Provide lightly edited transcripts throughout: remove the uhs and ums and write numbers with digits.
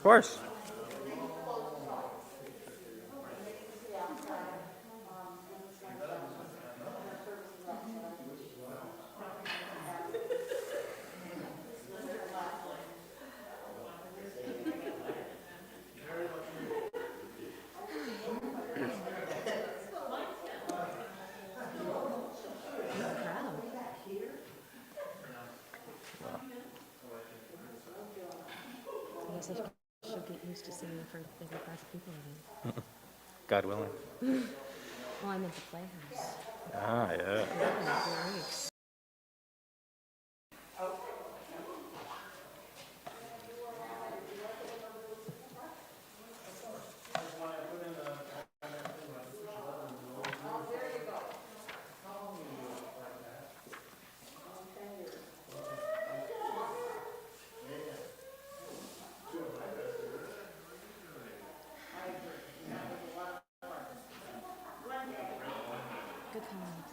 course. I guess I should get used to singing in front of bigger crowds of people again. God willing. Well, I'm at the Playhouse. Ah, yeah. Yeah, great. Good comments.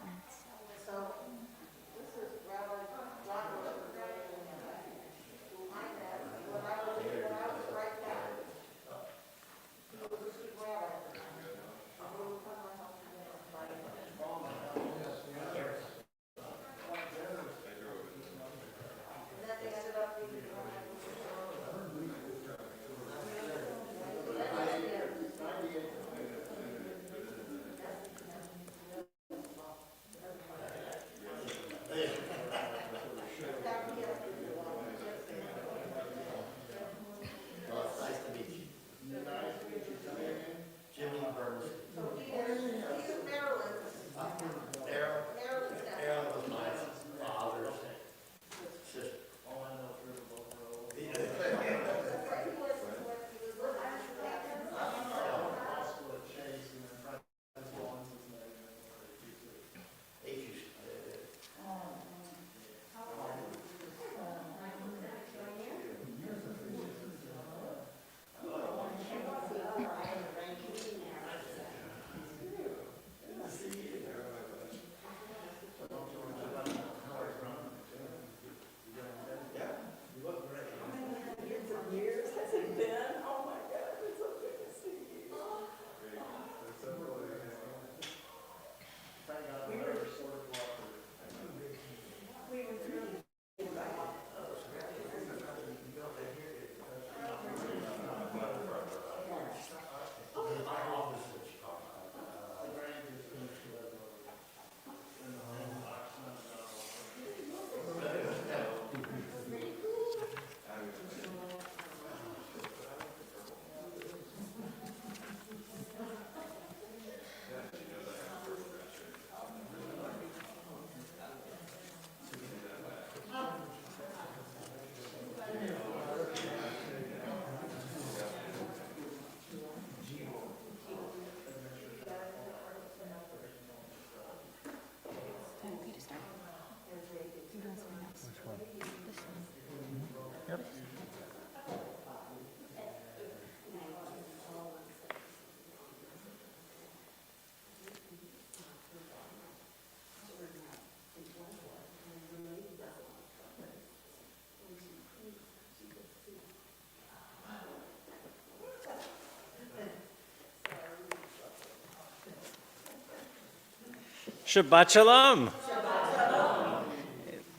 Shabbat Shalom.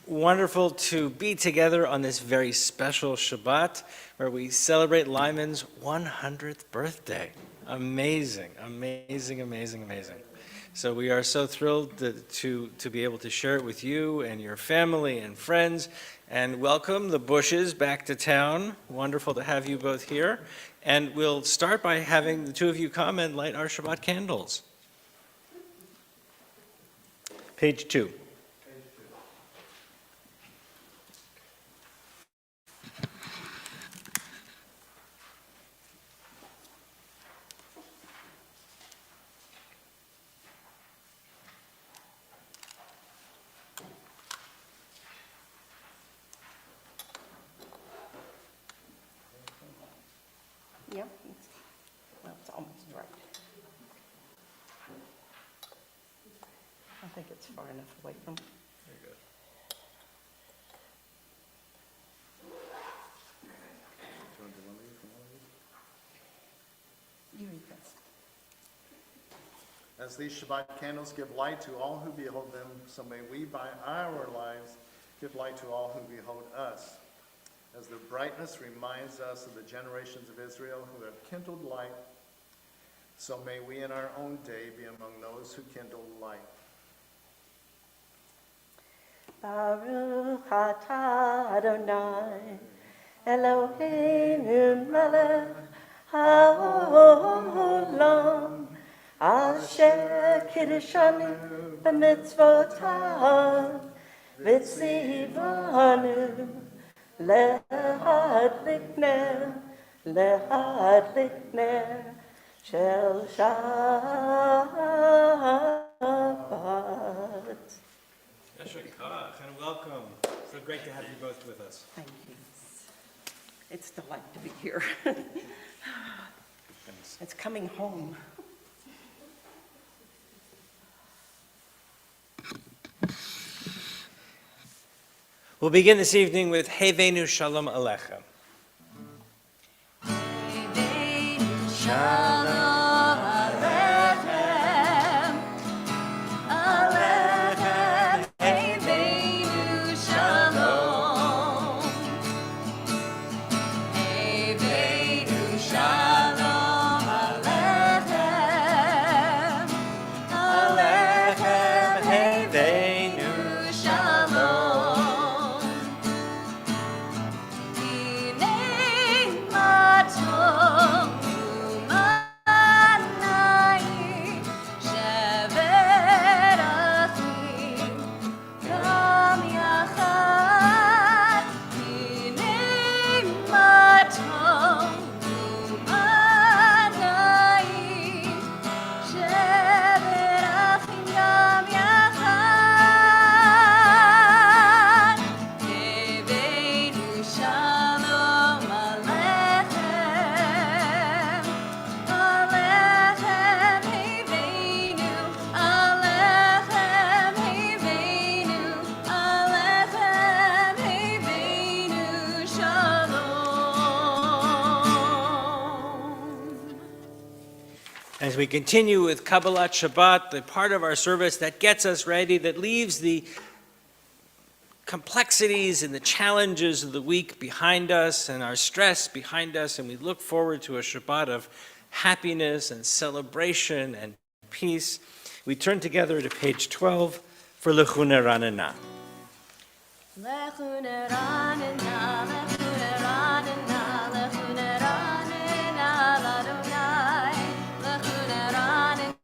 Wonderful to be together on this very special Shabbat where we celebrate Lyman's 100th birthday. Amazing, amazing, amazing, amazing. So we are so thrilled to be able to share it with you and your family and friends, and welcome the Bushes back to town. Wonderful to have you both here. And we'll start by having the two of you come and light our Shabbat candles. Page 2. Yep, it's almost right. I think it's far enough away from. Very good. As these Shabbat candles give light to all who behold them, so may we by our lives give light to all who behold us. As their brightness reminds us of the generations of Israel who have kindled light, so may we in our own day be among those who kindle light. Baruch atah Adonai, Eloheinu melech haolam, asher kiddushanu b'mitzvotav, v'tzivanu להדליק נר של שבת. Yasher Kach, and welcome. So great to have you both with us. Thank you. It's a delight to be here. It's coming home. We'll begin this evening with Hevenu Shalom Aleichem. Shalom Aleichem, Aleichem, Hevenu Shalom, Hevenu Shalom Aleichem, Aleichem, Hevenu Shalom. Hinei matov As we continue with Kabbalah Shabbat, the part of our service that gets us ready, that leaves the complexities and the challenges of the week behind us and our stress behind us, and we look forward to a Shabbat of happiness and celebration and peace, we turn together to page 12 for Lechune Ranana. Lechune Ranana, Lechune Ranana, Lechune Ranana, Ladonai. Lechune Ranana,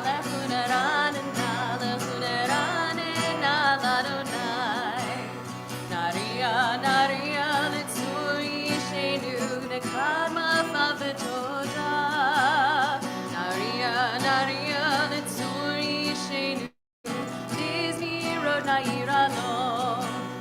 Lechune Ranana, Lechune Ranana, Ladonai. Naria, Naria, Litzuri, Shenu, Nekadma, Favitoda. Naria, Naria, Litzuri, Shenu, Disney Road, Nairano.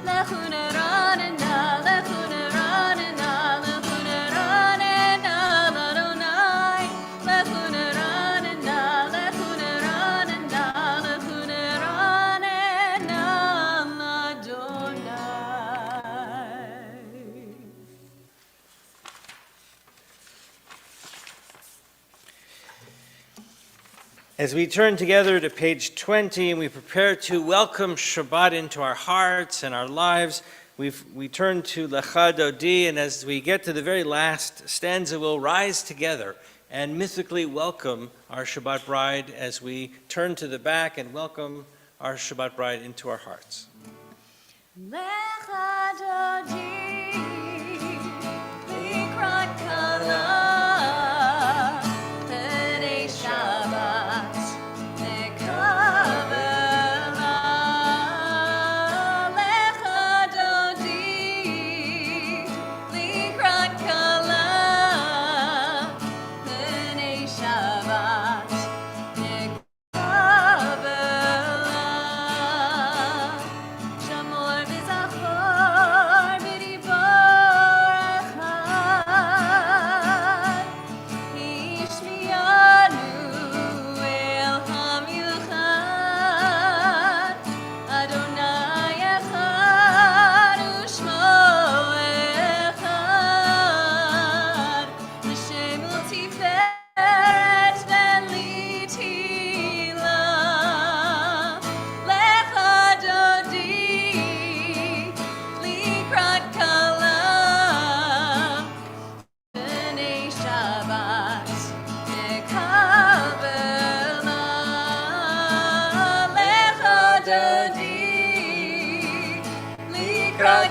Lechune Ranana, Lechune Ranana, Lechune Ranana, Ladonai. Lechune Ranana, Lechune Ranana, Lechune Ranana, Ladonai. As we turn together to page 20 and we prepare to welcome Shabbat into our hearts and our lives, we turn to Lecha Dodi, and as we get to the very last stanza, we'll rise together and mystically welcome our Shabbat bride as we turn to the back and welcome our Shabbat bride into our hearts. Lecha Dodi, Likrat Kala, Penei Shabbat, Nekabela. Lecha Dodi, Likrat Kala, Penei Shabbat, Nekabela. Shamor v'zachor, b'di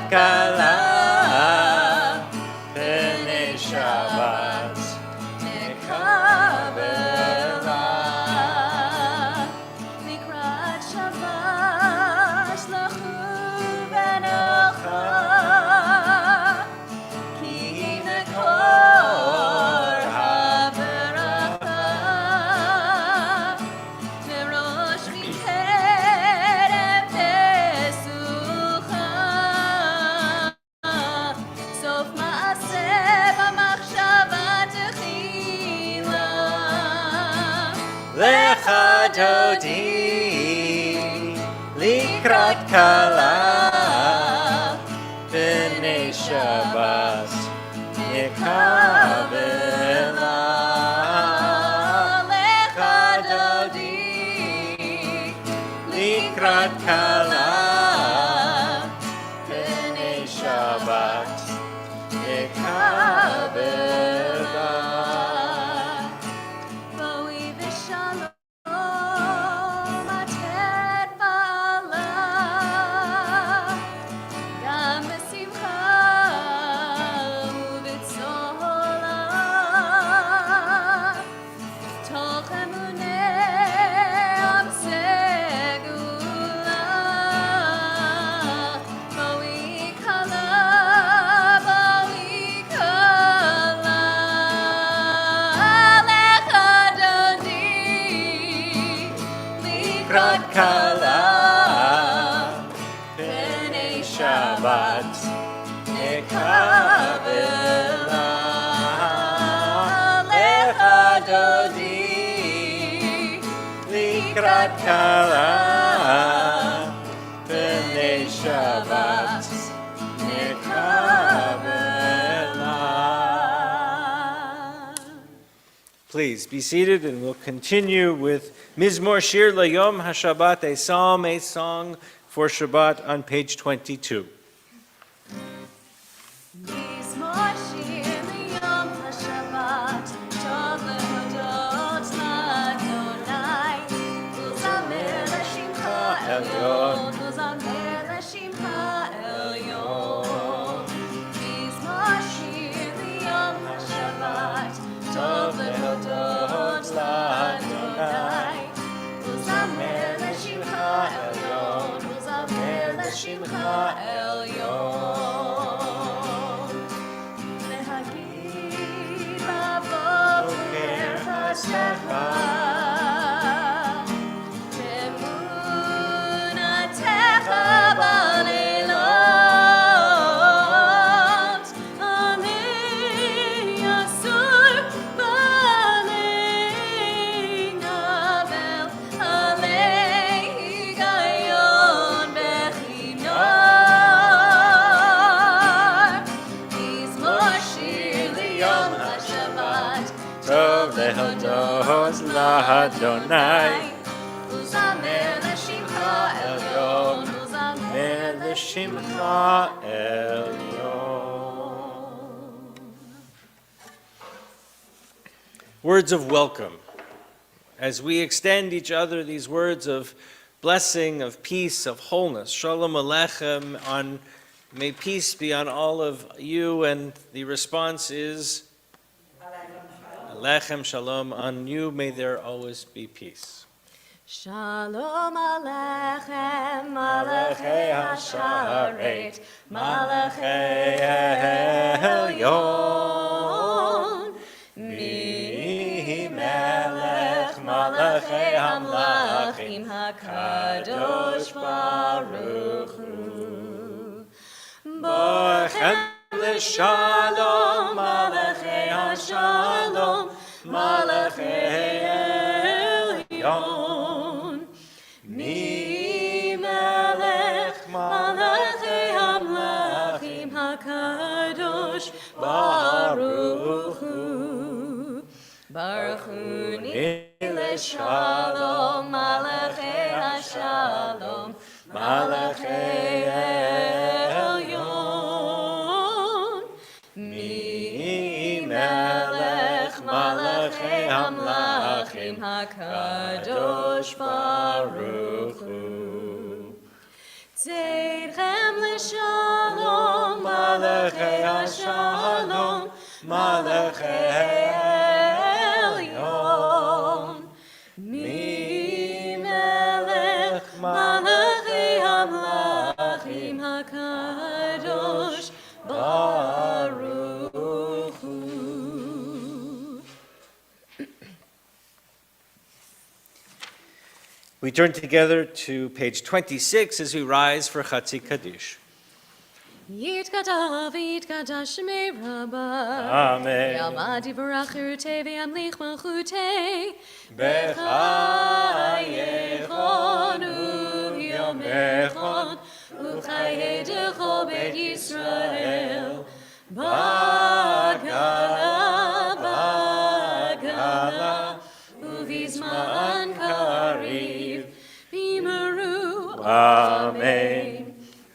kala b'nei Shabbat nekabela. Likrat Shabbat lechu v'nocha ki nekor ha'beracha merosh miterem pesucha sof ma'aseh b'machshava techila. Lecha dodi likrat kala b'nei Shabbat nekabela. Lecha dodi likrat kala b'nei Shabbat nekabela. Boi v'shalom atet ba'ala gam b'simcha u'b'tzola toch emunei am segula. Boi kala lecha dodi Likrat kala b'nei Shabbat nekabela. Lecha dodi likrat kala b'nei Shabbat nekabela. Please be seated, and we'll continue with Mizmor Shir Layom HaShabbat, a psalm, a song for Shabbat on page 22. Mizmor shir liyom haShabbat tov lehodot l'Adonai uzamer l'shimcha elyon uzamer l'shimcha elyon. Mizmor shir liyom haShabbat tov lehodot l'Adonai uzamer l'shimcha elyon uzamer l'shimcha elyon. Lehagid b'boker haShabbat be'emunatecha b'leilot ani asur b'alei navel alei higayon bechinar. Mizmor shir liyom haShabbat Tov lehodot l'Adonai uzamer l'shimcha elyon uzamer Meleshimcha elyon. Words of welcome. As we extend each other these words of blessing, of peace, of wholeness, Shalom Aleichem, may peace be on all of you, and the response is Aleichem Shalom on you, may there always be peace. Shalom Aleichem, Malachei HaSharet, Malachei Elyon. Mi Melech Malachei HaMlachim HaKadosh Baruch Hu. Bochem l'shalom, Malachei HaShalom, Malachei Elyon. Mi Melech Malachei HaMlachim HaKadosh Baruch Hu. Baruch Hu l'shalom, Malachei HaShalom, Malachei Elyon. Mi Melech Malachei HaMlachim HaKadosh Baruch Hu. Tzedchem l'shalom, Shalom, Malach Elyon. Mi Melech Malachei Hamlachim HaKadosh Baruch Hu. We turn together to page 26 as we rise for Chatzi Kaddish. Yitkadav, Yitkadash Shmei Rabbah. Amen. Yalmadi Barachute V'yamlich Malchute. Bechayechon u'yomechon u'chayedecho Bet Yisrael. Bagala, Bagala u'vizman kariv Bimaru. Amen.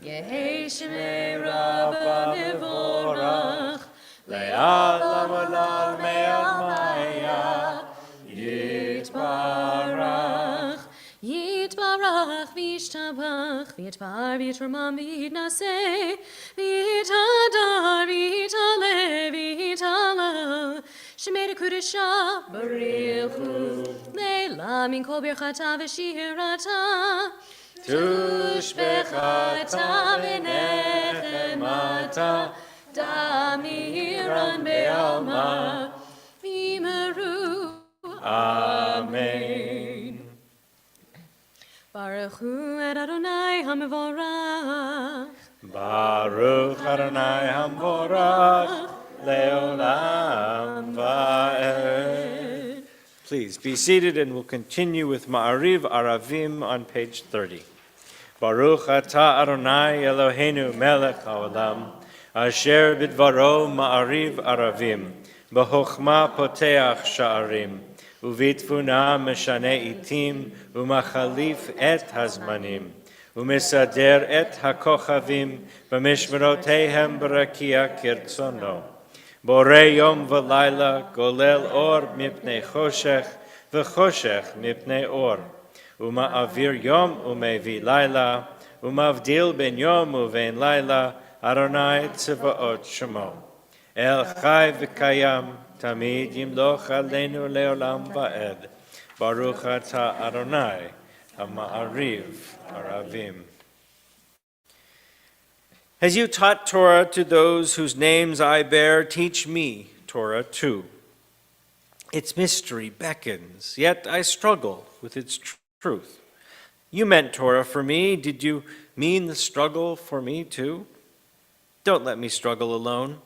Yehei Shmei Rabbah Mevorach Le'alam olam me'amaya. Yitbarach, Yitbarach, Vishtabach, Vitbar, Vitramam, Vitnaseh, Vitadar, Vitale, Vitala, Shemei Kudesha, Baruchu, Leila, Min Kol Birchata V'Shirata, Tushbechata V'Nechemata, Damiran Be'alma, Vimeru. Amen. Baruch Hu et Adonai HaMevorach. Baruch Adonai Hamvorach Leolam Va'ed. Please be seated and we'll continue with Ma'ariv Aravim on page 30. Baruch Atah Adonai Eloheinu Melech HaOlam Asher Bidvaro Ma'ariv Aravim B'chokhmah Poteach Sha'arim Uvitfuna Meshane Itim Umachalif Et Hazmanim Umesader Et HaKochavim B'mishmerotehem B'rakia Kirtzono Bore Yom V'Layla Golel Or Mipnei Choshech V'Choshech Mipnei Or Uma'avir Yom Umevi Layla Umavdil Ben Yom Uvein Layla Adonai Tzevaot Shemo El Chai V'Kayam Tamid Yimloch Aleinu Leolam Va'ed Baruch Atah Adonai HaMa'ariv Aravim. As you taught Torah to those whose names I bear, teach me Torah too. Its mystery beckons, yet I struggle with its truth. You meant Torah for me. Did you mean the struggle for me too? Don't let me struggle alone.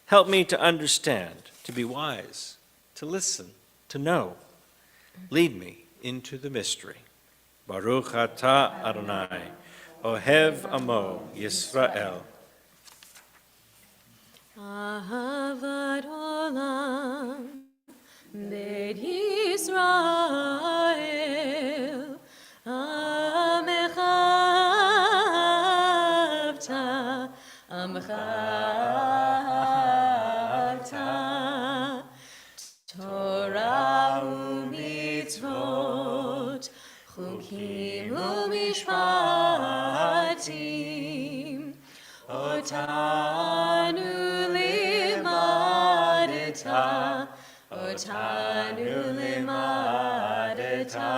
Help me to understand, to be wise, to listen, to know. Lead me into the mystery. Baruch Atah Adonai, Ohev Amo Yisrael. Ahavat Olam, Bet Yisrael, Amechavta, Amechavta, Torah u'mitzvot, Chukim u'mishpatim, Otanu limadeta, Otanu limadeta.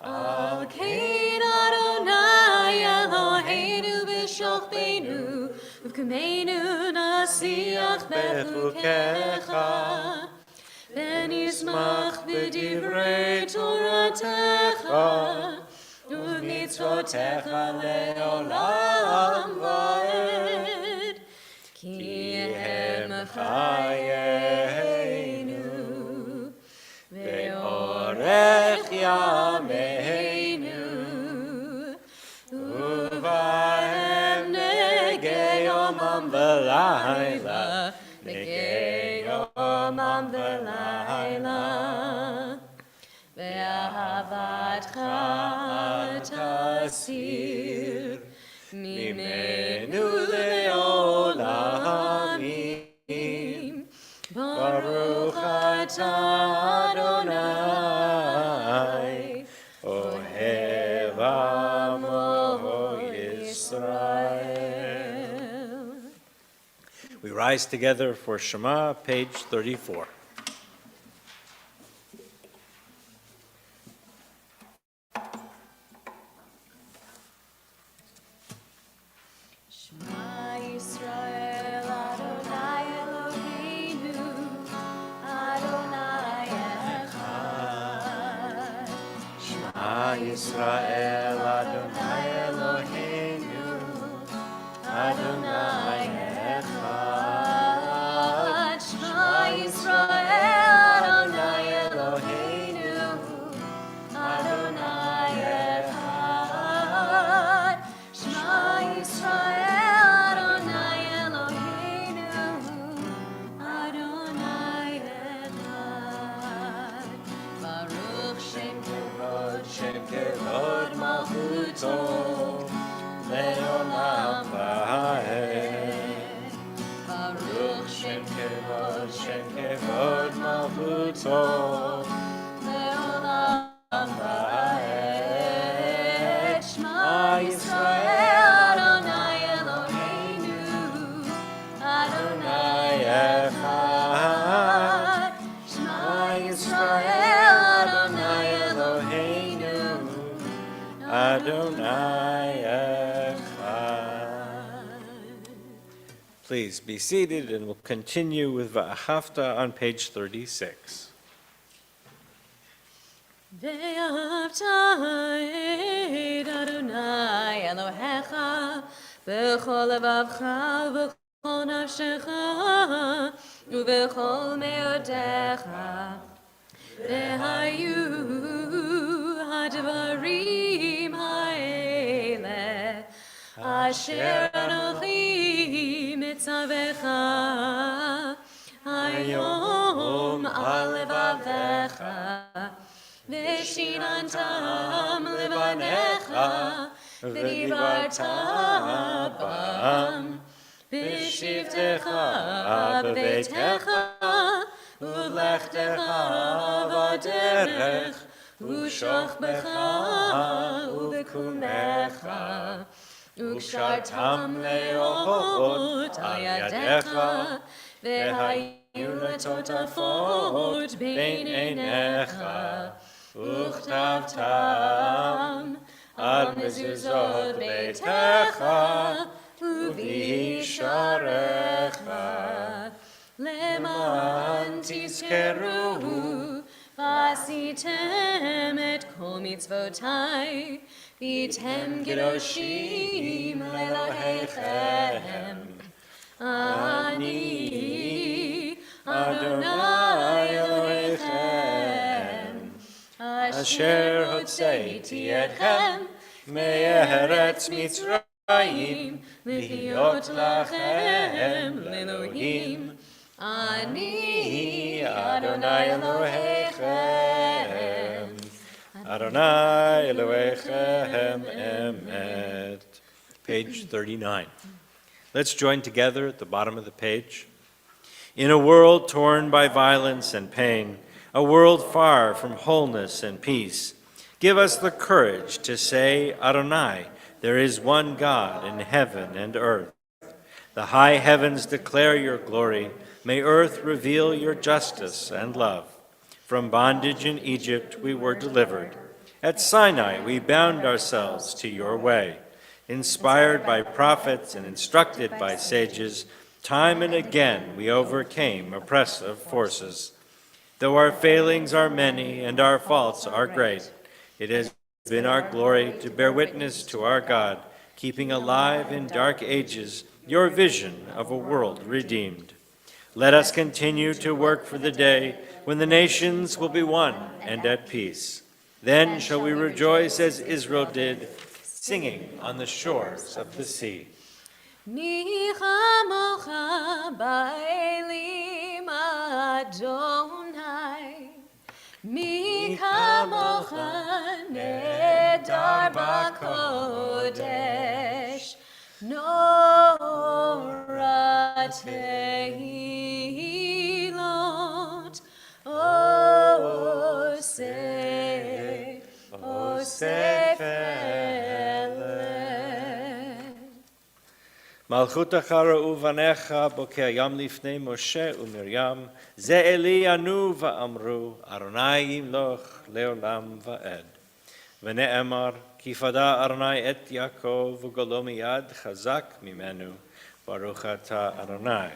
Al Kain Adonai Eloheinu b'shochbeinu, V'kameinu nasiach bechukecha, V'nismach b'divrei Toratecha, U'mitzvotecha le'olam va'ed, Ki hem chayeinu, Ve'orech yameinu, Uvahem negei yomam v'layla, negei yomam v'layla, Ve'ahavatcha tasir, Mimenu le'olamim, Baruch Atah Adonai, Ohev Amo Yisrael. rise together for Shema, page 34. Shema Yisrael Adonai Eloheinu Adonai Echad. Shema Yisrael Adonai Eloheinu Adonai Echad. Shema Yisrael Adonai Eloheinu Adonai Echad. Shema Yisrael Adonai Eloheinu Adonai Echad. Baruch Shem Kevod Shem Kevod Malchuto Leolam Va'ed. Baruch Shem Kevod Malchuto Leolam Va'ed. Shema Yisrael Adonai Eloheinu Adonai Echad. Shema Yisrael Adonai Eloheinu Adonai Echad. Please be seated, and we'll continue with Va'ahavta on page 36. ואהבת את אדוני אלוהיך בכל לבבך ובכל נפשך ובכל מאודיך. והיו הדברים האלה אשר אנוכי מצווך היום על לבביך ושיננתם לבניך ודיברת בם בשבתך בביתך ובלכתך בדרך ושוכבך ובקומך וקשרתם לאורות על ידיך והיו לטוטפות בין עיניך וכתבתם על מזוזות ביתך ובישעריך למען תזכרו ועשיתם את כל מצוותיי והייתם קדושים לאלוהיכם. אני אדוני אלוהיכם אשר הוצאתי אתכם מארץ מצרים להיות לכם לאלוהים. אני אדוני אלוהיכם Adonai Elohechem Emet. Page 39. Let's join together at the bottom of the page. In a world torn by violence and pain, a world far from wholeness and peace, give us the courage to say, Adonai, there is one God in heaven and earth. The high heavens declare your glory. May earth reveal your justice and love. From bondage in Egypt we were delivered. At Sinai we bound ourselves to your way. Inspired by prophets and instructed by sages, time and again we overcame oppressive forces. Though our failings are many and our faults are great, it has been our glory to bear witness to our God, keeping alive in dark ages your vision of a world redeemed. Let us continue to work for the day when the nations will be one and at peace. Then shall we rejoice as Israel did, singing on the shores of the sea. מי כמוך באלים אדוני, מי כמוך נהדר בקודש, נורא תהילות עושה פלא. מלכותך ראו בניך בוקר יום לפני משה ומרים, זה אלי ענו ואמרו, אדוני ימלוך לעולם ועד. ונאמר, כי פדה אדוני את יעקב וגולו מיד חזק ממנו, ברוך אתה אדוני,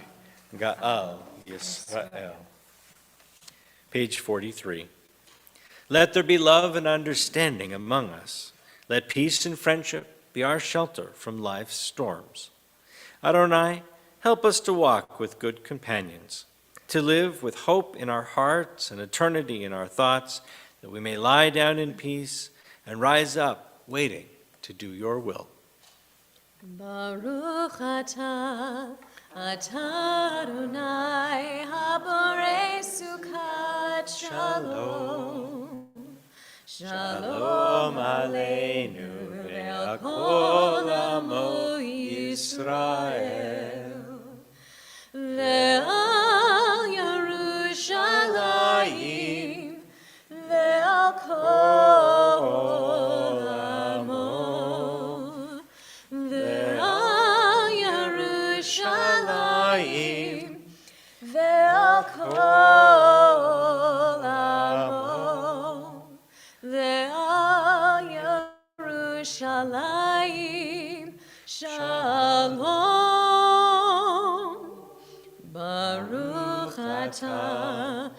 גאל ישראל. Page 43. Let there be love and understanding among us. Let peace and friendship be our shelter from life's storms. Adonai, help us to walk with good companions, to live with hope in our hearts and eternity in our thoughts, that we may lie down in peace and rise up waiting to do your will. Baruch atah Adonai haborei sukat shalom. Shalom aleinu ve'al kol amo Yisrael. Ve'al Yerushalayim ve'al kol amo. Ve'al Yerushalayim ve'al kol amo. Ve'al Yerushalayim shalom. Baruch atah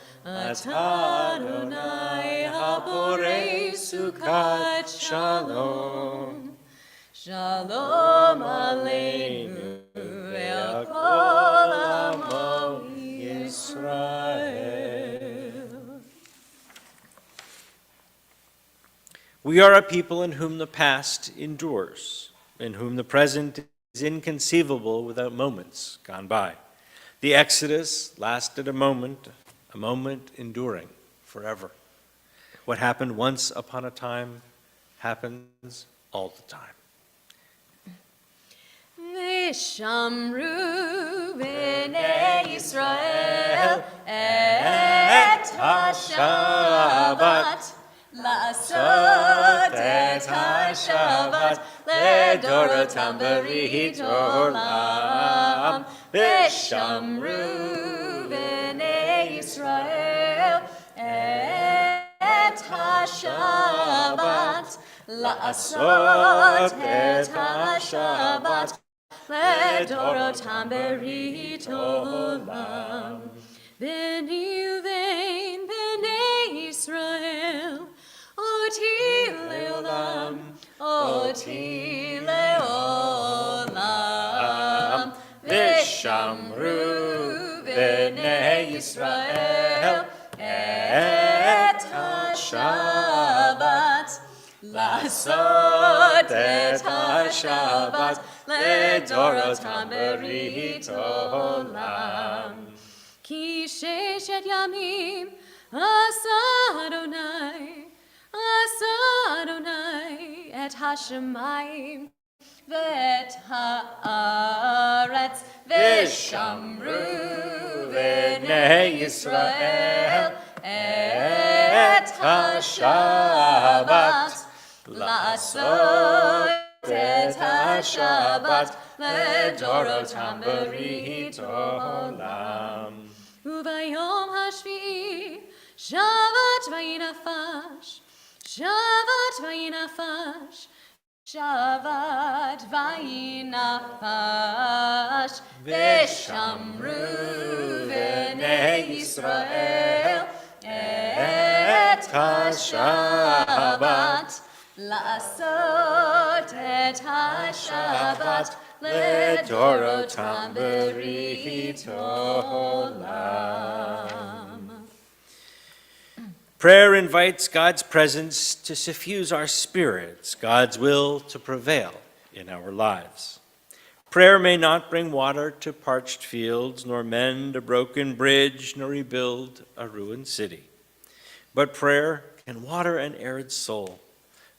Adonai haborei sukat shalom. Shalom aleinu ve'al kol amo Yisrael. We are a people in whom the past endures, in whom the present is inconceivable without moments gone by. The Exodus lasted a moment enduring forever. What happened once upon a time happens all the time. Vishamru b'nei Yisrael et ha-Shabbat la'asot et ha-Shabbat ledorotam berit olam. Vishamru b'nei Yisrael et ha-Shabbat la'asot et ha-Shabbat ledorotam berit olam. B'ni uvein b'nei Yisrael oti leolam, oti leolam. Vishamru b'nei Yisrael et ha-Shabbat la'asot et ha-Shabbat ledorotam berit olam. Ki sheshet yamim asa Adonai et ha-shamayim ve'et ha'aretz. Vishamru b'nei Yisrael et ha-Shabbat la'asot et ha-Shabbat ledorotam berit olam. Ubayom hashvi'i Shabbat vayinafash, Shabbat vayinafash, Shabbat vayinafash. Vishamru b'nei Yisrael et ha-Shabbat la'asot et ha-Shabbat ledorotam berit olam. Prayer invites God's presence to suffuse our spirits, God's will to prevail in our lives. Prayer may not bring water to parched fields, nor mend a broken bridge, nor rebuild a ruined city. But prayer can water an arid soul,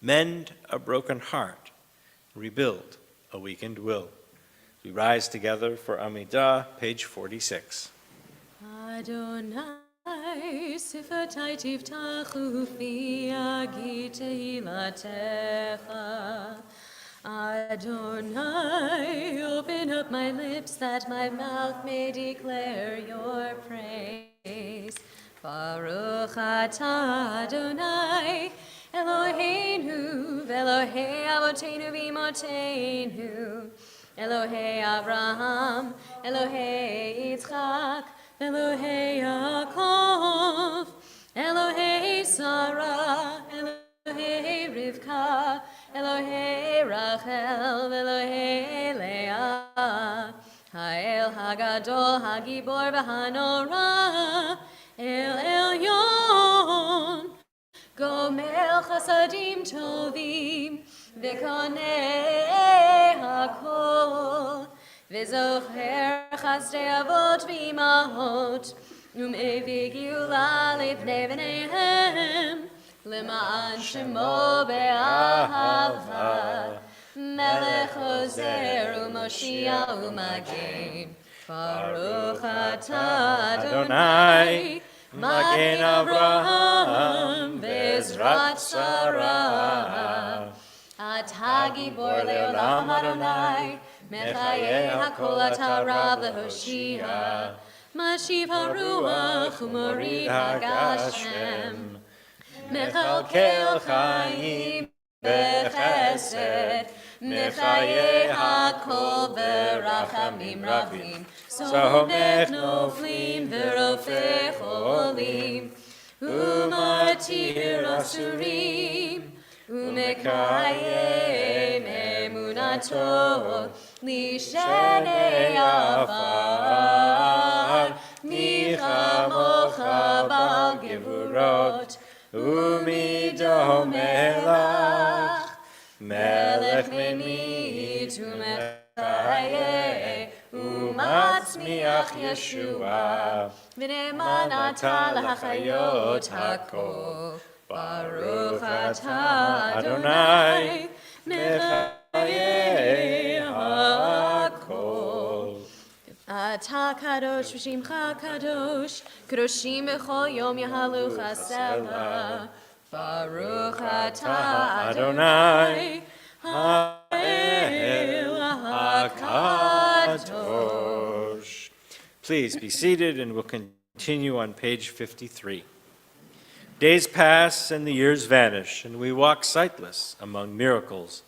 mend a broken heart, rebuild a weakened will. We rise together for Amidah, page 46. Adonai sifatai tivtachu fi agi tehilatecha. Adonai, open up my lips that my mouth may declare your praise. Baruch atah Adonai, Eloheinu, Elohei Avotenu v'Imotenu, Elohei Abraham, Elohei Yitzchak, Elohei Yaakov, Elohei Sarah, Elohei Rivka, Elohei Rachel, Elohei Leah, Ha'el Hagadol, Hagibor v'Hanora, El Elyon, Gomel Chasadim Tovim, V'konei Hakol, V'zocher Chasdei Avot v'Imahot, U'mevi Geula Lifnei B'neihem, L'ma'an Shemo Be'ahava, Melech Ozer u'Moshiach u'Magen, Baruch atah Adonai, Magen Avraham Bezrat Sarah. Atah Gibor Le'olam Adonai, Mechayeh HaKol atah Rav Lehoshia, Mashiv HaRuach u'Morid HaGashem, Mechalkel Chaim Bechesed, Mechayeh HaKol V'Rachamim Ravim, Somech Noflim V'Rofeh Cholim, U'Matir Asurim, U'Mekayem Emunato, Lishenei Afar, Michamocha Bal Gevurot, U'Mido Melach, Melech Memit U'Mechayeh, U'Matzmiach Yeshua, V'ne'eman atah l'hachayot hakol, Baruch atah Adonai, Mechayeh hakol. Atah kadosh v'shimcha kadosh, kadoshim b'chol yom yahalu chasela. Baruch atah Adonai, ha'el hakadosh. Please be seated, and we'll continue on page 53. Days pass and the years vanish, and we walk sightless among miracles.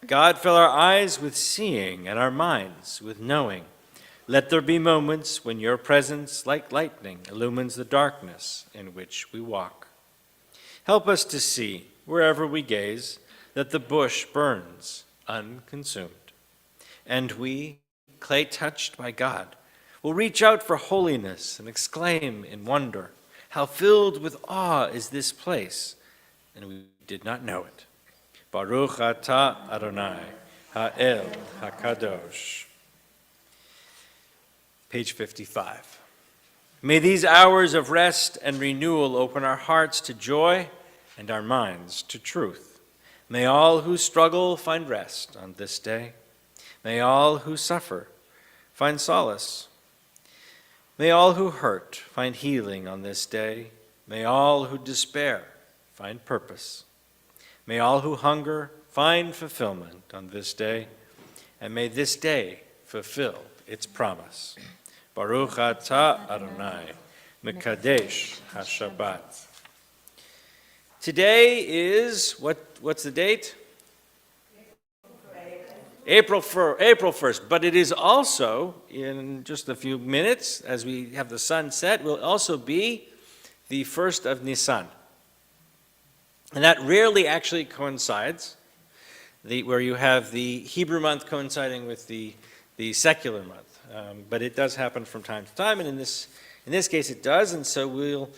God, fill our eyes with seeing and our minds with knowing. Let there be moments when your presence, like lightning, illumines the darkness in which we walk. Help us to see, wherever we gaze, that the bush burns unconsumed. And we, clay touched by God, will reach out for holiness and exclaim in wonder, how filled with awe is this place, and we did not know it. Baruch atah Adonai, ha'el hakadosh. Page 55. May these hours of rest and renewal open our hearts to joy and our minds to truth. May all who struggle find rest on this day. May all who suffer find solace. May all who hurt find healing on this day. May all who despair find purpose. May all who hunger find fulfillment on this day. And may this day fulfill its promise. Baruch atah Adonai, Mekadesh HaShabbat. Today is, what's the date? April 1st, but it is also, in just a few minutes, as we have the sun set, will also be the 1st of Nisan. And that rarely actually coincides, where you have the Hebrew month coinciding with the secular month. But it does happen from time to time, and in this case it does, and so we'll,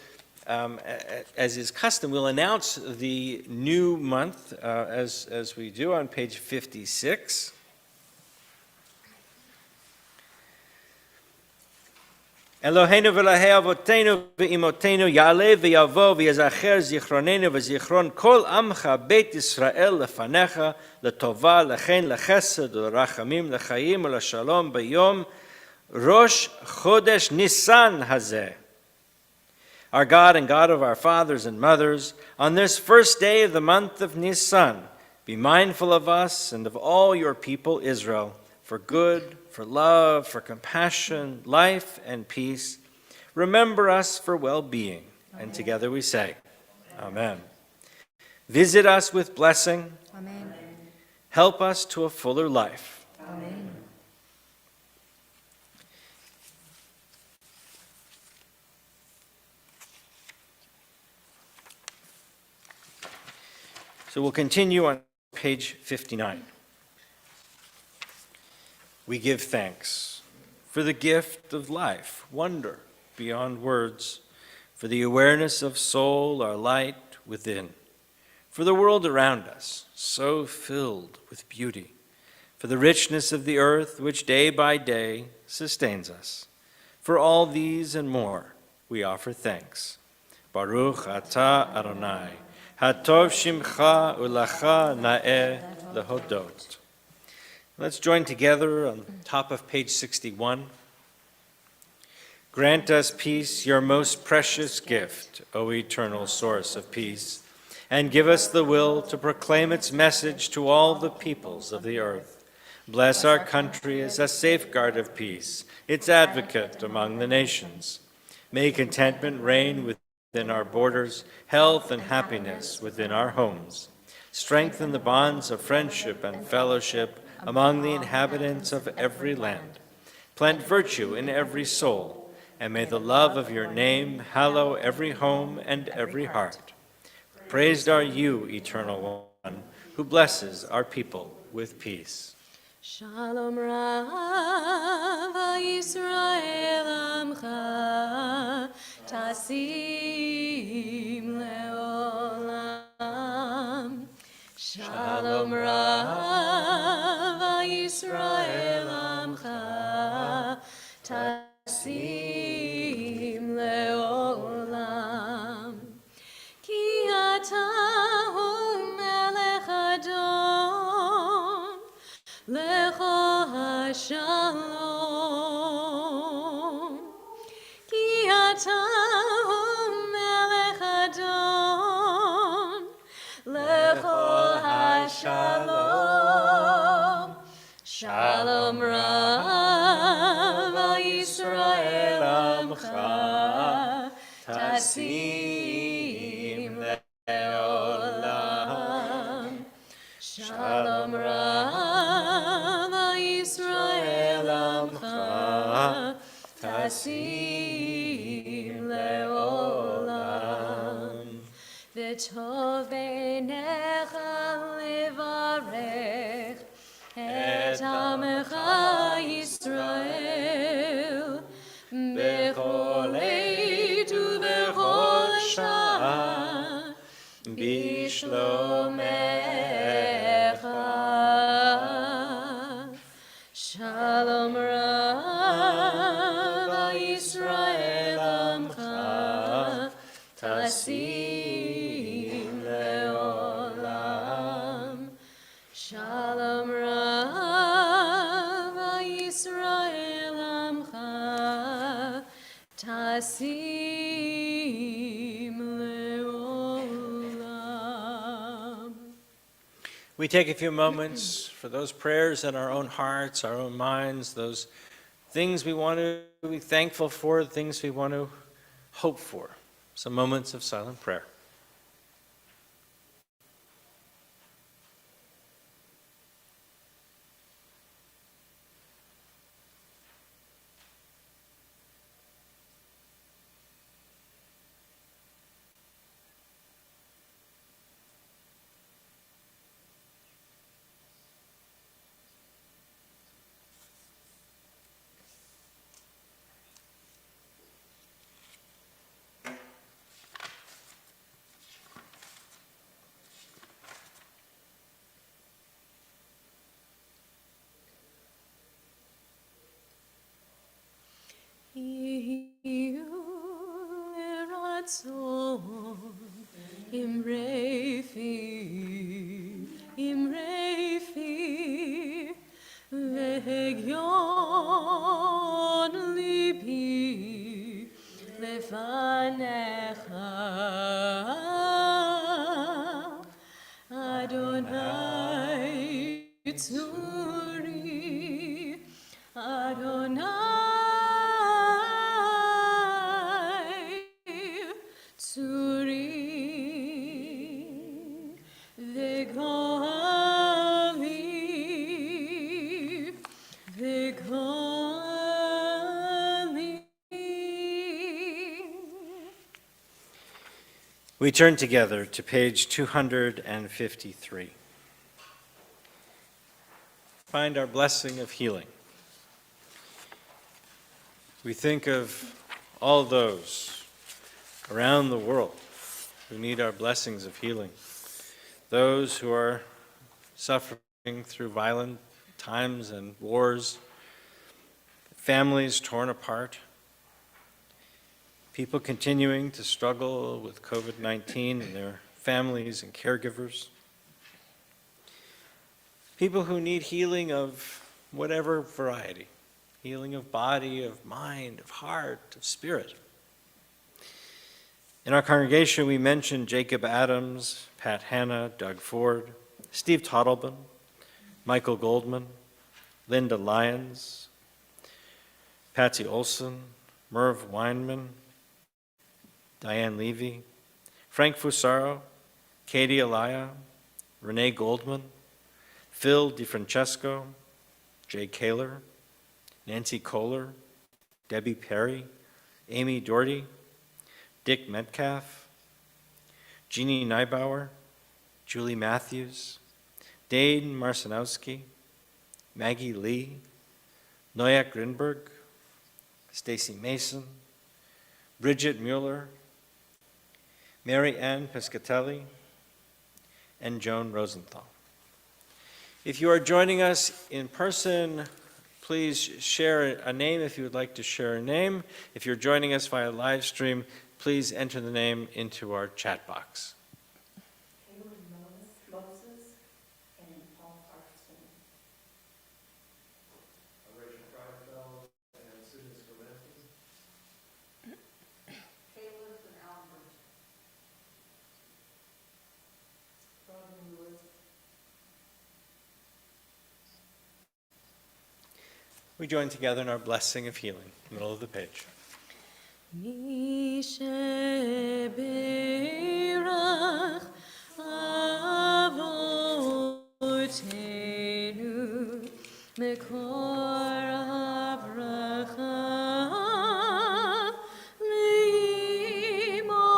as is custom, we'll announce the new month as we do on page 56. Eloheinu v'Elahei Avotenu v'Imotenu Ya'aleh v'Yavo v'Yazacher Zichronenu v'Zichron Kol Amcha Beit Yisrael lefanecha letova lechen lechesed u'lerachamim lechayim u'leshalom b'yom Rosh Chodesh Nisan hazeh. Our God and God of our fathers and mothers, on this first day of the month of Nisan, Be mindful of us and of all your people, Israel, for good, for love, for compassion, life, and peace. Remember us for well-being. And together we say, Amen. Visit us with blessing. Amen. Help us to a fuller life. Amen. So we'll continue on page 59. We give thanks for the gift of life, wonder beyond words, for the awareness of soul, our light within, for the world around us, so filled with beauty, for the richness of the earth, which day by day sustains us. For all these and more, we offer thanks. Baruch atah Adonai, hatov shimcha ulacha na'eh lehodot. Let's join together on top of page 61. Grant us peace, your most precious gift, O eternal source of peace, and give us the will to proclaim its message to all the peoples of the earth. Bless our country as a safeguard of peace, its advocate among the nations. May contentment reign within our borders, health and happiness within our homes. Strengthen the bonds of friendship and fellowship among the inhabitants of every land. Plant virtue in every soul, and may the love of your name hallow every home and every heart. Praised are you, Eternal One, who blesses our people with peace. Shalom Rav Yisrael Amcha Tasim Leolam. Shalom Rav Yisrael Amcha Tasim Leolam. Ki ata hu melech Adon Lecho HaShalom. Ki ata hu melech Adon Lecho HaShalom. Shalom Rav Yisrael Amcha Tasim Leolam. Shalom Rav Yisrael Amcha Tasim Leolam. V'tov beinecha levarech et Amecha Yisrael bechol עת ובכל שעה בשלומך. Shalom Rav Yisrael Amcha Tasim Leolam. Shalom Rav Yisrael Amcha Tasim Leolam. We take a few moments for those prayers in our own hearts, our own minds, those things we want to be thankful for, things we want to hope for. Some moments of silent prayer. Imrefi, vehegion libi lefanecha, Adonai. Tzuri, Adonai, Tzuri, V'Gali, V'Gali. We turn together to page 253. Find our blessing of healing. We think of all those around the world who need our blessings of healing. Those who are suffering through violent times and wars, families torn apart, people continuing to struggle with COVID-19 and their families and caregivers, people who need healing of whatever variety, healing of body, of mind, of heart, of spirit. In our congregation, we mentioned Jacob Adams, Pat Hanna, Doug Ford, Steve Toddleben, Michael Goldman, Linda Lyons, Patsy Olson, Merv Weinman, Diane Levy, Frank Fusaro, Katie Alaya, Renee Goldman, Phil DiFrancesco, Jay Kaler, Nancy Kohler, Debbie Perry, Amy Doherty, Dick Metcalf, Jeannie Neibauer, Julie Matthews, Dane Marcinowski, Maggie Lee, Noyak Grinberg, Stacy Mason, Bridget Mueller, Mary Ann Pescatelli, and Joan Rosenthal. If you are joining us in person, please share a name if you would like to share a name. If you're joining us via live stream, please enter the name into our chat box. Moses and Paul Parkinson. Rachel Freinfeld and Susan Scolanski. Caleb and Albert. Robin Lewis. We join together in our blessing of healing, middle of the page. Mi sheberach avotenu mekor havracha limotenu.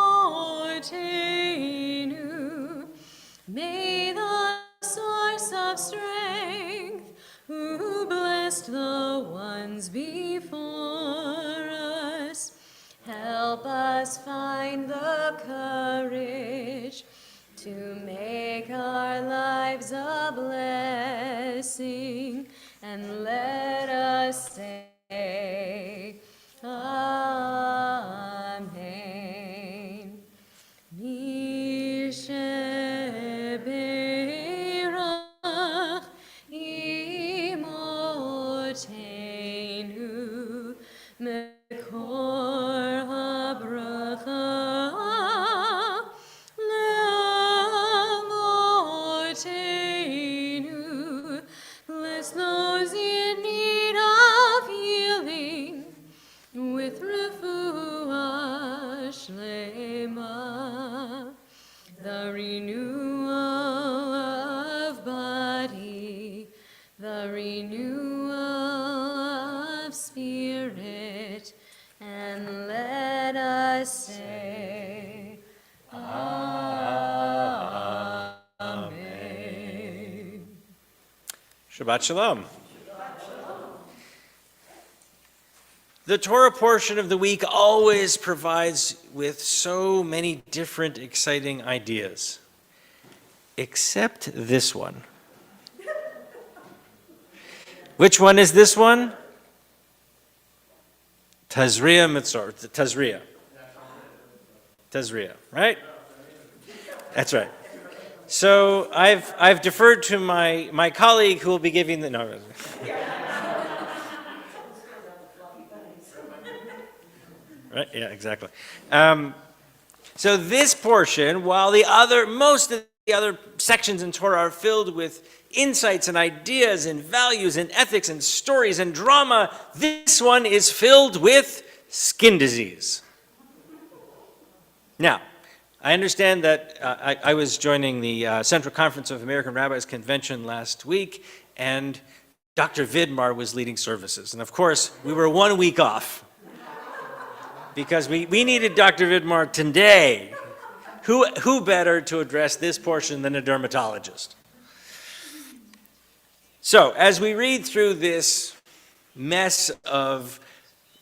May the source of strength, who blessed the ones before us, help us find the courage to make our lives a blessing, and let us say, Amen. Mi sheberach imotenu mekor habracha le'amotenu. Bless those in need of healing with refuah shlema, the renewal of body, the renewal of spirit, and let us say, Amen. Shabbat Shalom. The Torah portion of the week always provides with so many different exciting ideas, except this one. Which one is this one? Tazria Mitzvah, Tazria, right? That's right. So I've deferred to my colleague who will be giving the, no. Right, yeah, exactly. So this portion, while most of the other sections in Torah are filled with insights and ideas and values and ethics and stories and drama. This one is filled with skin disease. Now, I understand that I was joining the Central Conference of American Rabbis Convention last week, and Dr. Vidmar was leading services. And of course, we were 1 week off because we needed Dr. Vidmar today. Who better to address this portion than a dermatologist? So, as we read through this mess of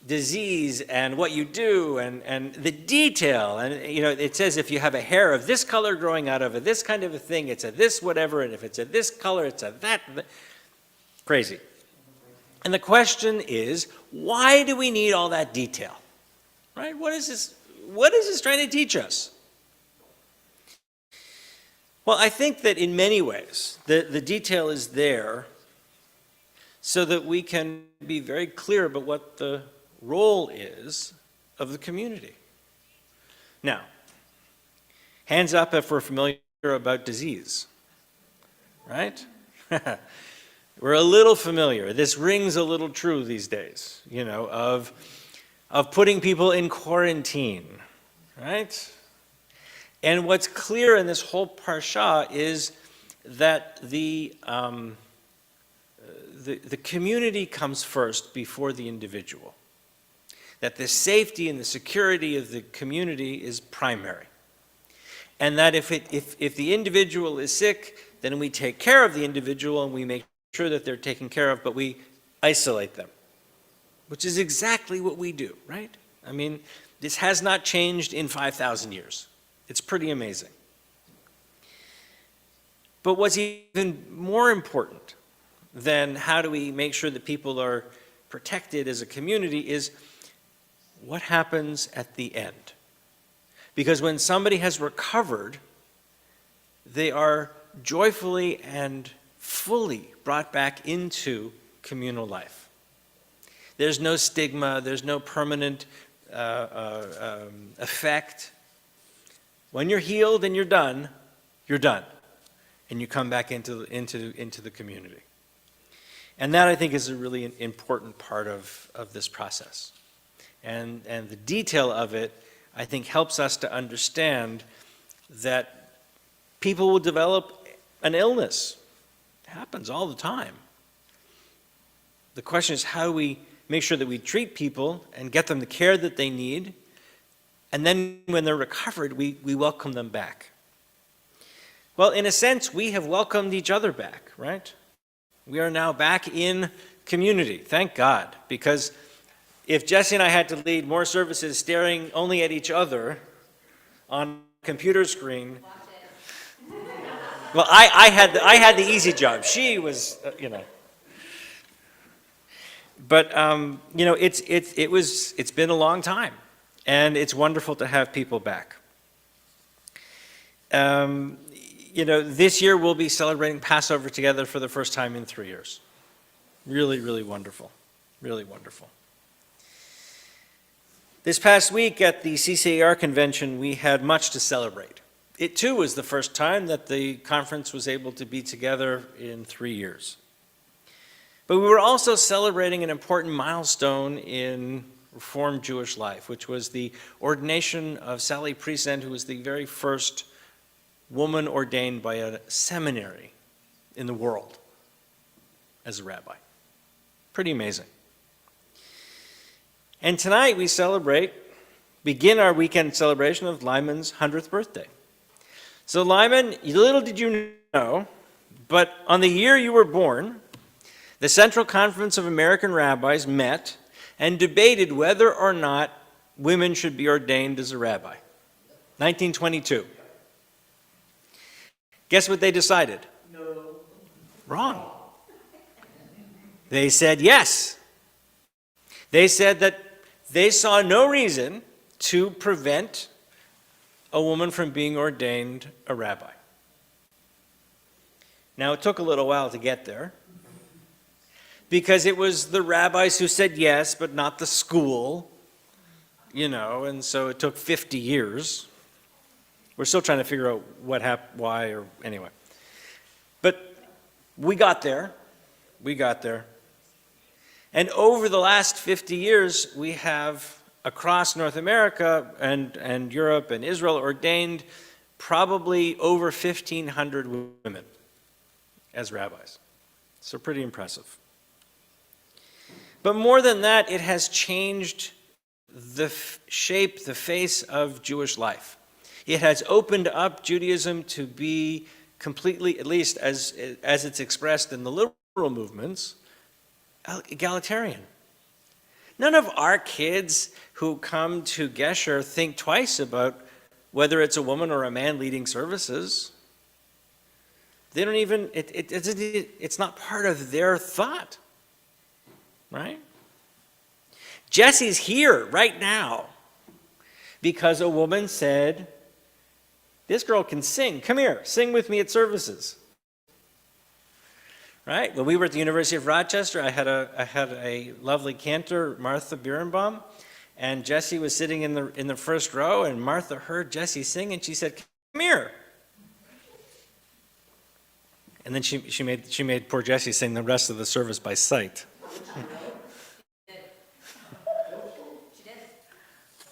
disease and what you do and the detail, and you know, it says if you have a hair of this color growing out of this kind of a thing, it's a this whatever, and if it's a this color, it's a that. Crazy. And the question is, why do we need all that detail? Right? What is this trying to teach us? Well, I think that in many ways, the detail is there so that we can be very clear about what the role is of the community. Now, hands up if we're familiar about disease, right? We're a little familiar. This rings a little true these days, you know, of putting people in quarantine, right? And what's clear in this whole parsha is that the community comes first before the individual. That the safety and the security of the community is primary. And that if the individual is sick, then we take care of the individual and we make sure that they're taken care of, but we isolate them, which is exactly what we do, right? I mean, this has not changed in 5,000 years. It's pretty amazing. But what's even more important than how do we make sure that people are protected as a community is what happens at the end. Because when somebody has recovered, they are joyfully and fully brought back into communal life. There's no stigma, there's no permanent effect. When you're healed and you're done, and you come back into the community. And that, I think, is a really important part of this process. And the detail of it, I think, helps us to understand that people will develop an illness. It happens all the time. The question is, how do we make sure that we treat people and get them the care that they need, and then when they're recovered, we welcome them back. Well, in a sense, we have welcomed each other back, right? We are now back in community, thank God, because if Jesse and I had to lead more services staring only at each other on a computer screen, well, I had the easy job. She was, But it's been a long time, and it's wonderful to have people back. This year we'll be celebrating Passover together for the first time in 3 years. Really, really wonderful. Really wonderful. This past week at the CCAR convention, we had much to celebrate. It too was the first time that the conference was able to be together in 3 years. But we were also celebrating an important milestone in Reformed Jewish life, which was the ordination of Sally Priesand, who was the very first woman ordained by a seminary in the world as a rabbi. Pretty amazing. And tonight we begin our weekend celebration of Lyman's 100th birthday. So Lyman, little did you know, but on the year you were born, the Central Conference of American Rabbis met and debated whether or not women should be ordained as a rabbi. 1922. Guess what they decided? No. Wrong. They said yes. They said that they saw no reason to prevent a woman from being ordained a rabbi. Now, it took a little while to get there, because it was the rabbis who said yes, but not the school, and so it took 50 years. We're still trying to figure out what happened, why, or anyway. But we got there. We got there. And over the last 50 years, we have, across North America and Europe and Israel, ordained probably over 1,500 women as rabbis. So pretty impressive. But more than that, it has changed the shape, the face of Jewish life. It has opened up Judaism to be completely, at least as it's expressed in the liberal movements, egalitarian. None of our kids who come to Gesher think twice about whether it's a woman or a man leading services. They don't even, it's not part of their thought, right? Jesse's here right now because a woman said, this girl can sing. Come here, sing with me at services. Right? When we were at the University of Rochester, I had a lovely cantor, Martha Birnbaum, and Jesse was sitting in the first row, and Martha heard Jesse sing, and she said, "Come here." And then she made poor Jesse sing the rest of the service by sight.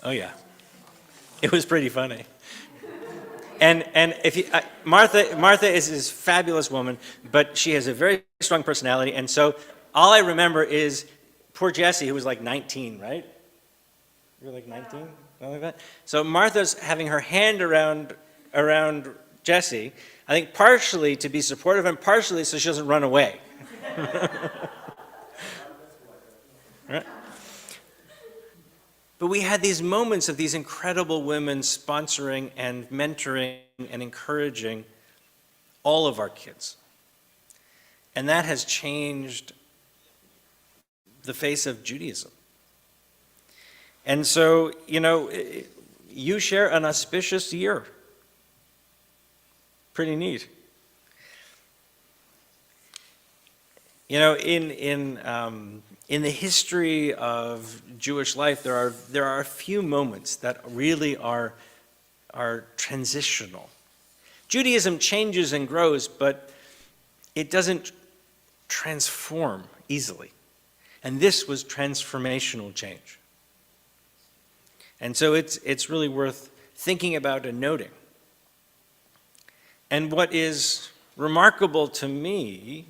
Oh yeah, it was pretty funny. And if you, Martha is this fabulous woman, but she has a very strong personality. And so all I remember is poor Jesse, who was like 19, right? You were like 19, something like that. So Martha's having her hand around Jesse. I think partially to be supportive, and partially so she doesn't run away. Right? But we had these moments of these incredible women sponsoring and mentoring and encouraging all of our kids. And that has changed the face of Judaism. And so, you share an auspicious year. Pretty neat. In the history of Jewish life, there are a few moments that really are transitional. Judaism changes and grows, but it doesn't transform easily. And this was transformational change. And so it's really worth thinking about and noting. And what is remarkable to me,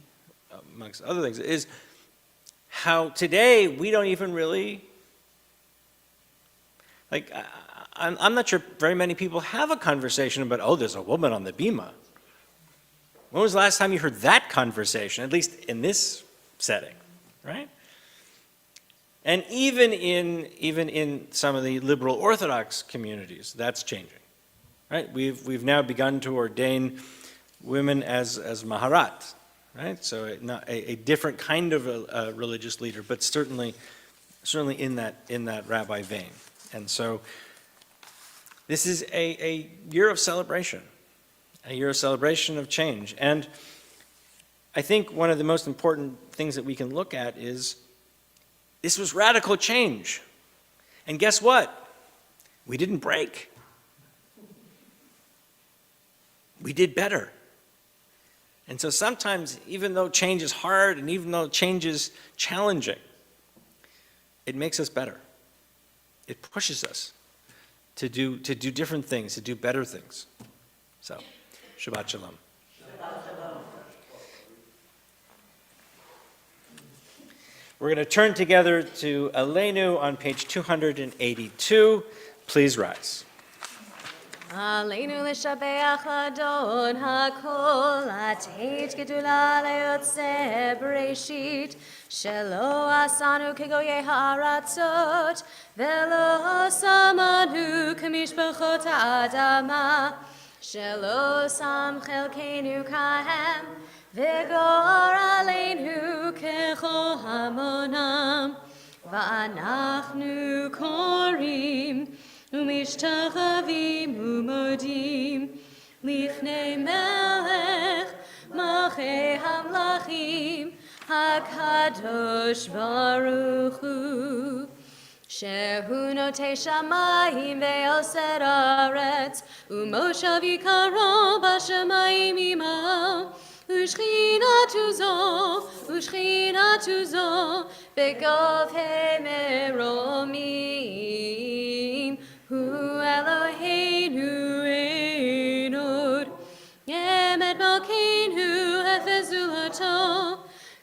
amongst other things, is how today we don't even really, I'm not sure very many people have a conversation about, oh, there's a woman on the bima. When was the last time you heard that conversation, at least in this setting, right? And even in some of the liberal Orthodox communities, that's changing, right? We've now begun to ordain women as maharat, right? So not a different kind of a religious leader, but certainly in that rabbi vein. And so this is a year of celebration, of change. And I think one of the most important things that we can look at is this was radical change. And guess what? We didn't break. We did better. And so sometimes, even though change is hard and even though change is challenging, it makes us better. It pushes us to do different things, to do better things. So, Shabbat Shalom. Shabbat Shalom. We're going to turn together to Aleinu on page 282. Please rise. עלינו לשבח אדון הכל, התהית גדולה ליוצא בראשית, שלא עשנו כגויי הארצות, ולא שמנו כמשפחות האדמה, שלא שם חלקנו כהם, וגור עלינו ככל המונם, ואנחנו קוראים ומשתחווים ומודים לפני מלך מלכי המלכים הקדוש ברוך הוא שהוא נוטה שמיים ועושה ארץ, ומושב יקרו בשמיים עמו, ושכינתו זו בגבהי מרומים, הוא אלוהינו אין עוד, אמת מלכנו הפזו אותו,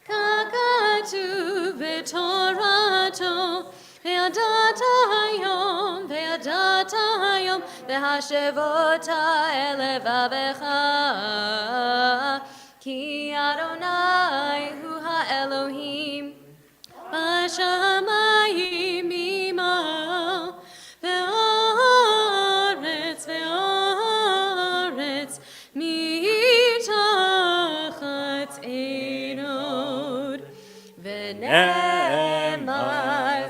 ככתוב בתורתו, וידעת היום, והשבות אל לבבך, כי אדוני הוא האלוהים, בשמיים עמו, וארץ מתחת אין עוד, ונאמר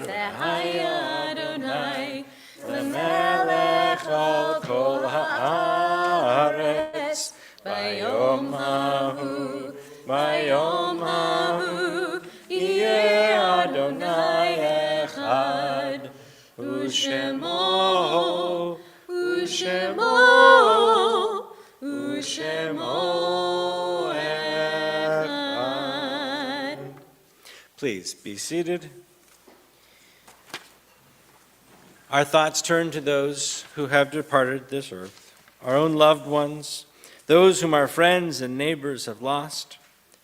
והי אדוני למלך על כל הארץ, ביום ההוא יהיה אדוני אחד, ושמו אחד. Please be seated. Our thoughts turn to those who have departed this earth, our own loved ones, those whom our friends and neighbors have lost,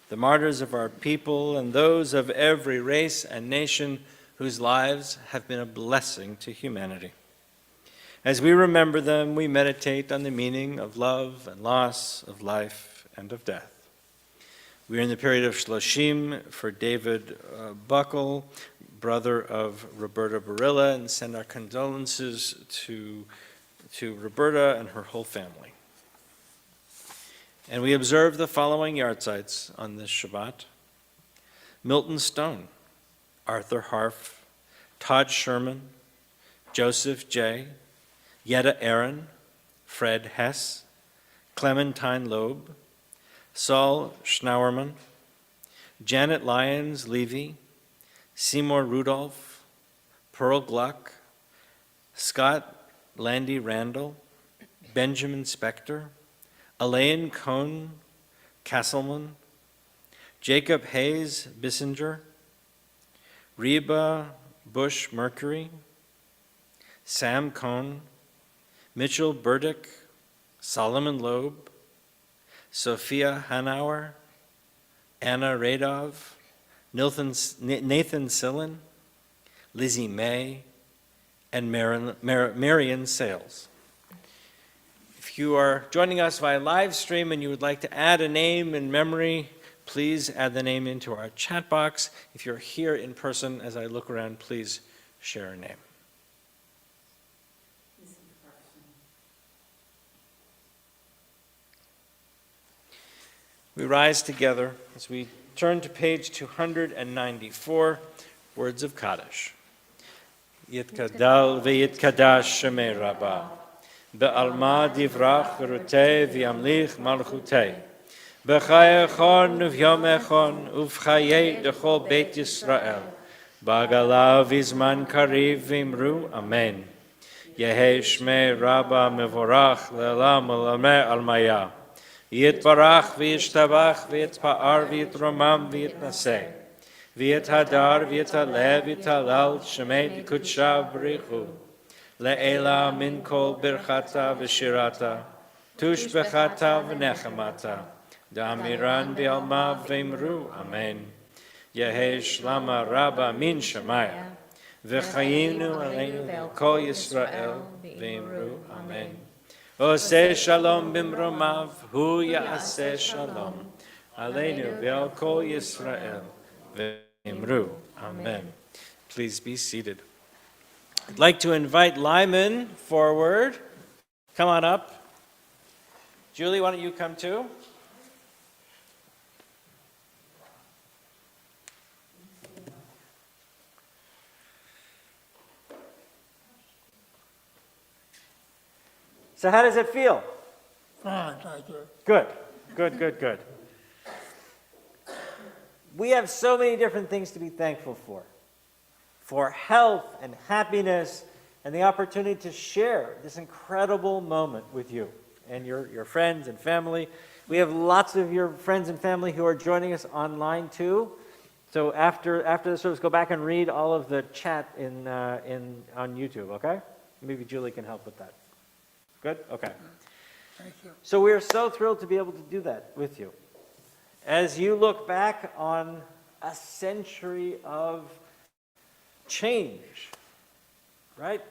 the martyrs of our people, and those of every race and nation whose lives have been a blessing to humanity. As we remember them, we meditate on the meaning of love and loss, of life and of death. We are in the period of Shloshim for David Buckle, brother of Roberta Barilla, and send our condolences to Roberta and her whole family. And we observe the following yahrzeits on this Shabbat: Milton Stone, Arthur Harf, Todd Sherman, Joseph J., Yetta Aaron, Fred Hess, Clementine Loeb, Saul Schnauerman, Janet Lyons Levy, Seymour Rudolph, Pearl Gluck, Scott Landy Randall, Benjamin Spector, Elaine Cohn Castleman, Jacob Hayes Bissinger, Reba Bush Mercury, Sam Cohn, Mitchell Burdick, Solomon Loeb, Sophia Hanauer, Anna Radov, Nathan Sillen, Lizzie May, and Marion Sales. If you are joining us via live stream and you would like to add a name in memory, please add the name into our chat box. If you're here in person, as I look around, please share a name. We rise together as we turn to page 294, words of Kaddish. Yitkadal v'yitkadash shemei Rabbah, be'alma divrach v'rutei v'yamlich malchutei, b'chai echon u'vyom echon u'v'chayei d'chol Beit Yisrael, b'agala v'zman kariv v'imru, Amen. Yehei shmei Rabbah mevorach le'elam u'lameh almaya, Yitbarach v'yishtabach v'yitpa'ar v'yitromam v'yitnaseh, v'yithadar v'yitalev v'yitalal shemei d'kudshav b'richu, le'ela min kol birchata v'shirata, tush bechata v'nechamata, da'amiran b'alma v'imru, Amen. Yehei shlama rabba min shemaya, v'chayinu aleinu kol Yisrael v'imru, Amen. Oseh shalom bimromav, hu ya'aseh shalom, aleinu ve'al kol Yisrael, ve'imru, Amen. Please be seated. I'd like to invite Lyman forward. Come on up. Julie, why don't you come too? So how does it feel? Fine, thank you. Good, good, good, good. We have so many different things to be thankful for. for health and happiness and the opportunity to share this incredible moment with you and your friends and family. We have lots of your friends and family who are joining us online too. So after the service, go back and read all of the chat on YouTube, okay? Maybe Julie can help with that. Good? Okay. Thank you. So we are so thrilled to be able to do that with you. As you look back on a century of change, right?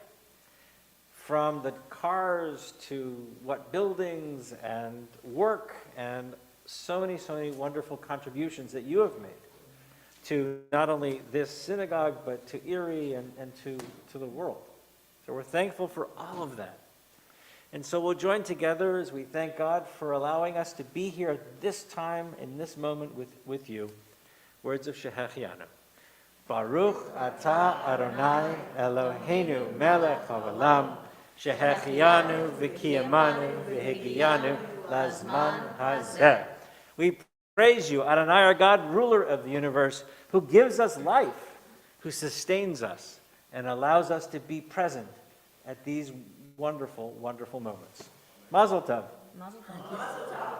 From the cars to what buildings and work and so many wonderful contributions that you have made to not only this synagogue, but to Erie and to the world. So we're thankful for all of that. And so we'll join together as we thank God for allowing us to be here at this time, in this moment with you. Words of Shehechianu. Baruch atah Adonai Eloheinu melech haolam, Shehechianu v'kiyamanu v'higiyanu lazman hazeh. We praise you, Adonai, our God, ruler of the universe, who gives us life, who sustains us, and allows us to be present at these wonderful, wonderful moments. Mazel tov. Mazel tov.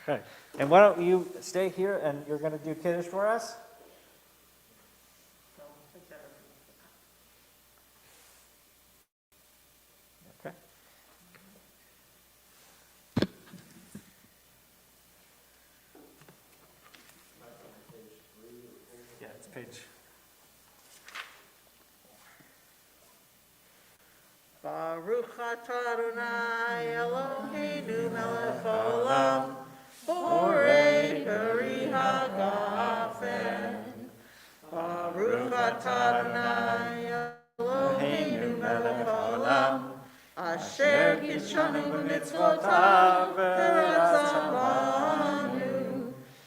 Okay. And why don't you stay here and you're going to do Kiddush for us? Okay. Yeah, it's page. Baruch atah Adonai Eloheinu melech haolam, borei peri hagafen. Baruch atah Adonai Eloheinu melech haolam, asher kidshanu b'mitzvotav v'ratzah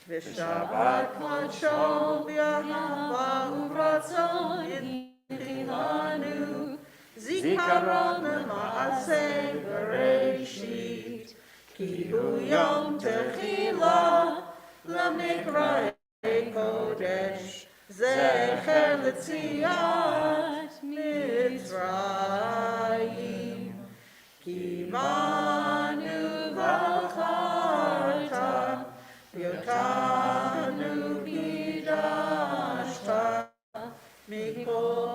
v'shabbat kodsho b'ahava u'ratzon yichilanu. Zikaron l'maaseh Bereshit, ki hu yom techila l'mikra'ei kodesh, zecher l'tziat Mitzrayim. Ki banu v'acharta, v'yotanu kidashta, mikol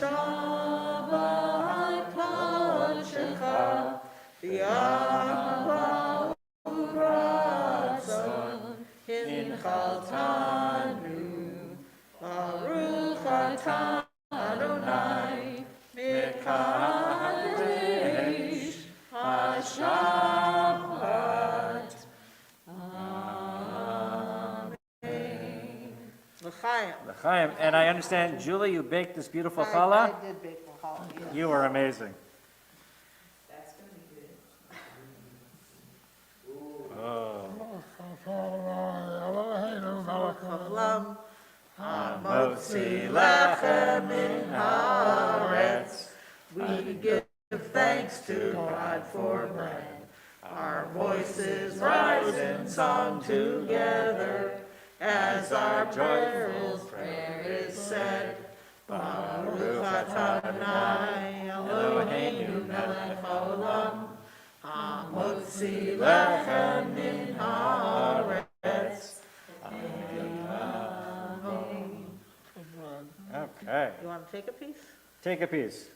Shabbat Kodshecha v'yahva u'ratzon hinchaltanu. Baruch atah Adonai mekadesh haShabbat. Amen. L'chaim. L'chaim. And I understand, Julie, you baked this beautiful challah? I did bake the challah, yes. You are amazing. Eloheinu melech Haolam, Motzi lechem min haaretz. We give thanks to God for bread. Our voices rise in song together as our joyful prayer is said. Baruch atah Adonai Eloheinu melech haolam, hamotzi lechem min haaretz. Okay. You want to take a piece? Take a piece.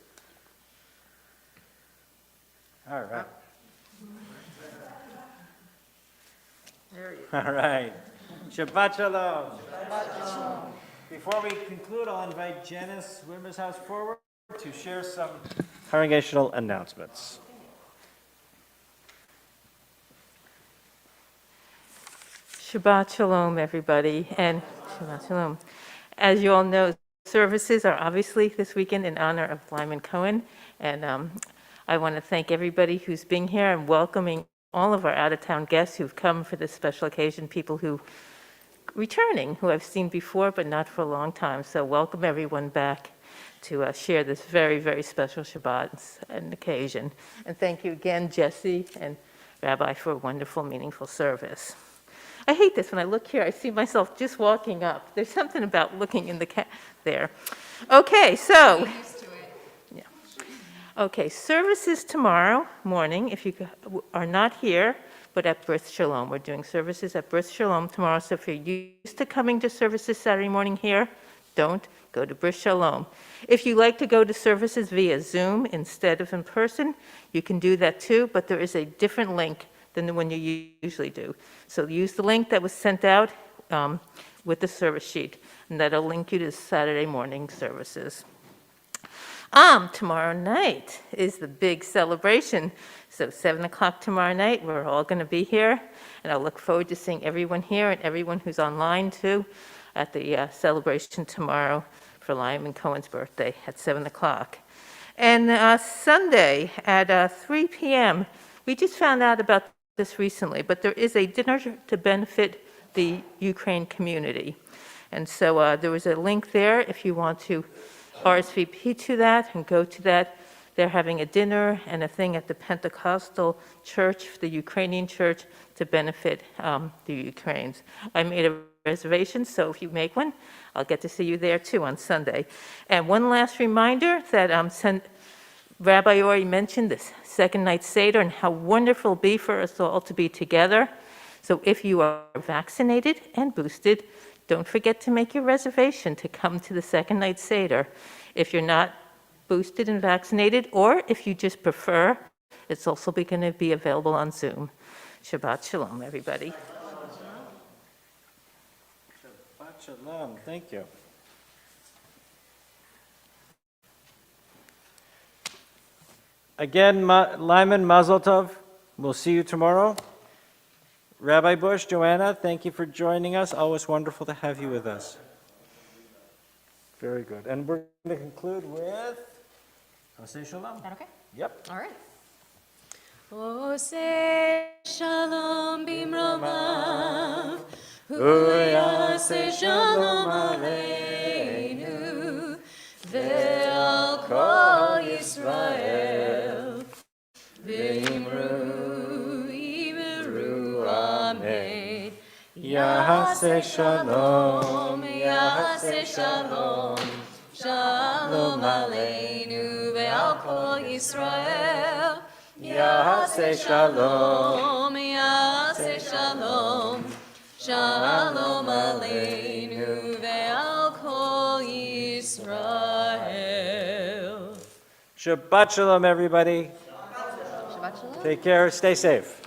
All right. There you go. All right. Shabbat Shalom. Before we conclude, I'll invite Janice Wimmershouse forward to share some congregational announcements. Shabbat Shalom, everybody, and Shabbat Shalom. As you all know, services are obviously this weekend in honor of Lyman Cohen, and I want to thank everybody who's been here and welcoming all of our out-of-town guests who've come for this special occasion, people who returning, who I've seen before but not for a long time. So welcome everyone back to share this very, very special Shabbat and occasion. And thank you again, Jesse and Rabbi, for a wonderful, meaningful service. I hate this, when I look here, I see myself just walking up. There's something about looking in the there. Okay, so. Yeah. Okay, services tomorrow morning, if you are not here, but at Birth Shalom. We're doing services at Birth Shalom tomorrow, so if you're used to coming to services Saturday morning here, don't go to Birth Shalom. If you like to go to services via Zoom instead of in person, you can do that too, but there is a different link than the one you usually do. So use the link that was sent out with the service sheet, and that'll link you to Saturday morning services. Tomorrow night is the big celebration. So 7 o'clock tomorrow night, we're all going to be here, and I look forward to seeing everyone here and everyone who's online too at the celebration tomorrow for Lyman Cohen's birthday at 7 o'clock. And Sunday at 3 p.m., we just found out about this recently, but there is a dinner to benefit the Ukraine community. And so there was a link there if you want to RSVP to that and go to that. They're having a dinner and a thing at the Pentecostal church, the Ukrainian church, to benefit the Ukrainians. I made a reservation, so if you make one, I'll get to see you there too on Sunday. And one last reminder that Rabbi already mentioned this second night Seder and how wonderful it'll be for us all to be together. So if you are vaccinated and boosted, don't forget to make your reservation to come to the second night Seder. If you're not boosted and vaccinated, or if you just prefer, it's also going to be available on Zoom. Shabbat Shalom, everybody. Shabbat Shalom, thank you. Again, Lyman, Mazel Tov. We'll see you tomorrow. Rabbi Bush, Joanna, thank you for joining us. Always wonderful to have you with us. Very good. And we're going to conclude with Oseh Shalom. Is that okay? Yep. All right. Oseh Shalom bimromav, Uyaseh Shalom aleinu, ve'al kol Yisrael, ve'imru, imru, amen. Yahaseh Shalom, Yahaseh Shalom, Shalom aleinu ve'al kol Yisrael. Yahaseh Shalom, Yahaseh Shalom, Shalom aleinu ve'al kol Yisrael. Shabbat Shalom, everybody. Shabbat Shalom. Take care. Stay safe.